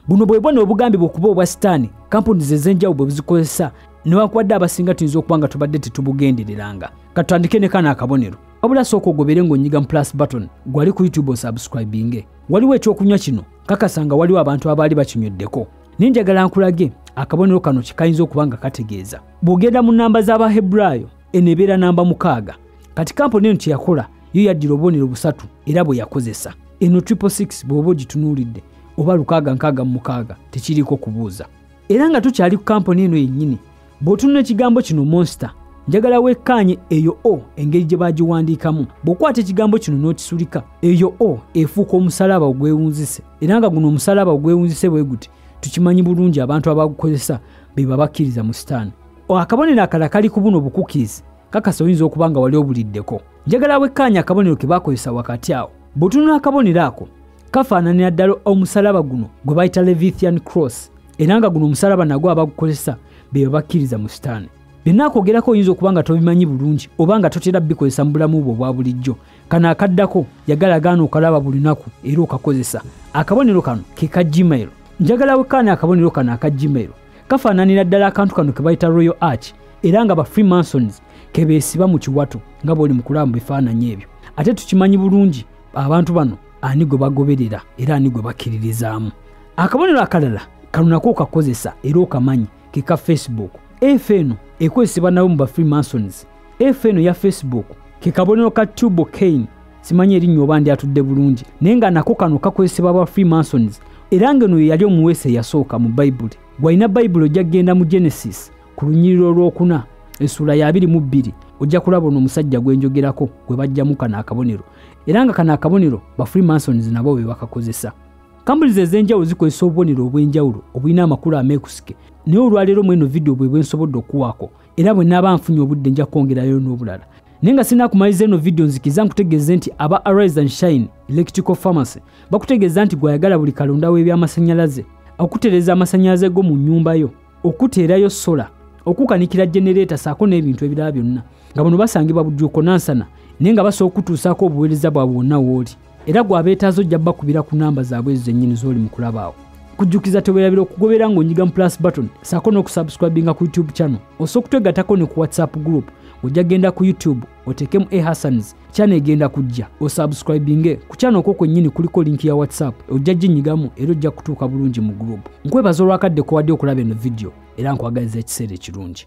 buno bwe bwana obugambi bwokuba obwa sitaani kampuni zezenjawo bwe buzikozesa newankubadde abasinga tuyinza okubanga tubadde tetubugendereranga. Katutandike ne kana akabonero. Wabula sooka ogobere ng'onyiga mu plus button gwali ku YouTube osubscribinge. Waliwo ekyokunywa kino kakasanga waliwo abantu abaali bakinyoddeko. Ninjagala nkulage akabonero kano kikayinza okubanga kategeeza. Bw'ogenda mu nnamba z'Abahebulaayo enebeera namba 6. Kati kampuni eno kyeyakola yo yaddira obubonero busatu era bwe yakozesa. Eno 666 bw'oba ogitunuulidde oba 666 tekiriiko kubuuza. Era nga tukyali ku kampuni eno yennyini bw'otunula ekigambo kino monster njagala wekkaanye eyo o engeri gye bagiwandiikamu. Bw'okwata ekigambo kino n'okisulika eyo o efuuka omusalaba ogwewunzise era nga guno omusalaba ogwewunzise bwe guti tukimanyi bulungi abantu abagukozesa be babakkiriza mu sitaani. Akabonero akalala kali ku buno bukukizi kakasa oyinza okuba nga wali obuliddeko. Njagala wekkaanye akabonero ke bakozesa wakati awo. Bw'otunula akabonero ako kafaananira ddala omusalaba guno gwe bayita Levithian cross era nga guno omusalaba nagwo abagukozesa be babakkiriza mu sitaani. Byonna akwogerako oyinza okuba nga tobimanyi bulungi oba nga totera bikozesa mu bulamu bwo obwa bulijjo. Kano akaddako yagala gaana okalaba buli lunaku era okakozesa. Akabonero kano ke ka Gmail. Njagala wekkaanye akabonero kano aka Gmail kafaananira ddala akantu kano ke bayita Royal Arch era nga ba Freemasons ke beesiba mu kiwato nga bw'oli mu kulaba mu bifaananyi ebyo. Ate tukimanyi bulungi abantu bano ani gwe bagoberera era ani gwe bakkiririzaamu. Akabonero akalala kano nako okakozesa era okamanyi ke ka Facebook. Eno ekozesebwa nabo mu ba Freemasons. Eno ya Facebook ke kabonero ka Tubal Cain. Simanyi erinnya oba ndi atudde bulungi naye nga nako kano kakozesebwa ba Freemasons era ngeno yali omuweese yasooka mu Bayibuli. Gwalina Bayibuli ojja kgenda mu Genesis ku lunyiriro olwokuna essula ya 22 ojja kulaba ono omusajja gwenjogerako gwe bajjamu kano akabonero era nga kano akabonero ba Freemasons nabo be bakakozesa. Kampuni zezenjawulo zikozesa obubonero obw'enjawulo obulina amakulu ameekusike naye olwaleero mu eno vidiyo bwe bwensobodde okuwaako era bwe naaba nfunye obudde nja kwongerayo n'obulala. Naye nga sinaakumaliza eno vidiyo nzikiza nkutegeeze nti aba Arise and Shine Electrical Pharmacy bakutegeeza nti gwayagala buli kalonda w'ebyamasanyalaze okutereeza amasanyalaze go mu nnyumba yo, okuteerayo sola, okukanikira generator saako n'ebintu ebirala byonna nga bano basangibwa Bujuuko Nansana naye nga basobola okutuusaako obuweereza bwabwe bwonna w'oli era gw'abeetaaza ojja bakubira ku namba zaabwe ezo zennyini z'oli mu kulabaawo. Kujjukiza teweerabira okugobera ng'onyiga mu plus button saako n'okusubscribinga ku YouTube channel osobola okutwegattako ne ku WhatsApp group. Ojja genda ku YouTube otekemu Hassans channel egenda kujja osubscribinge ku channel okwo kwennyini kuliko link ya WhatsApp ojja ginyigamu era ojja kutuuka bulungi mu group. Nkwebaza olwakadde ko wadde okulaba eno video era nkwagaliza ekiseera ekirungi.